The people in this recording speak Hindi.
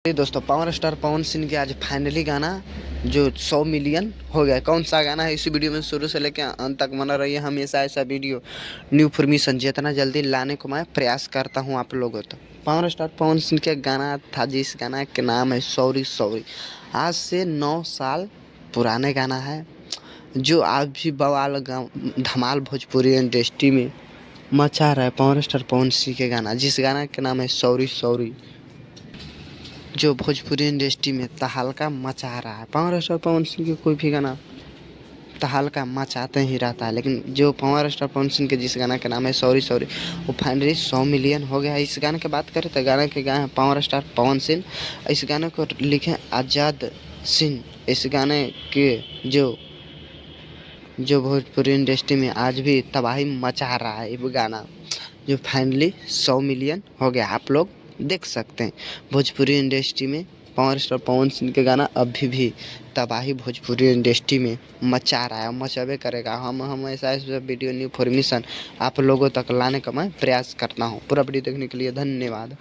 दोस्तों, पावर स्टार पवन सिंह के आज फाइनली गाना जो 100 मिलियन हो गया। कौन सा गाना है इसी वीडियो में शुरू से लेकर अंत तक बना रहिए। हमेशा ऐसा वीडियो न्यू इन्फॉर्मेशन जितना जल्दी लाने को मैं प्रयास करता हूं आप लोगों तक। पावर स्टार पवन सिंह का गाना था जिस गाना के नाम है सॉरी सॉरी। आज से 9 साल पुराने गाना है जो आज भी बवाल धमाल भोजपुरी इंडस्ट्री में मचा रहा है। पावर स्टार पवन सिंह के गाना जिस गाना के नाम है सॉरी सॉरी, जो भोजपुरी इंडस्ट्री में तहलका मचा रहा है। पावर स्टार पवन सिंह के कोई भी गाना तहलका मचाते ही रहता है, लेकिन जो पावर स्टार पवन सिंह के जिस गाना का नाम है सॉरी सॉरी, वो फाइनली 100 मिलियन हो गया है। इस गाने की बात करें तो गाने के गाए हैं पावर स्टार पवन सिंह। इस गाने को लिखे आज़ाद सिंह। इस गाने के जो जो भोजपुरी इंडस्ट्री में आज भी तबाही मचा रहा है, वो गाना जो फाइनली 100 मिलियन हो गया। आप लोग देख सकते हैं भोजपुरी इंडस्ट्री में पावर स्टार पवन सिंह के गाना अभी भी तबाही भोजपुरी इंडस्ट्री में मचा रहा है, मचावे करेगा। हम ऐसा वीडियो न्यू इन्फॉर्मेशन आप लोगों तक लाने का मैं प्रयास करता हूँ। पूरा वीडियो देखने के लिए धन्यवाद।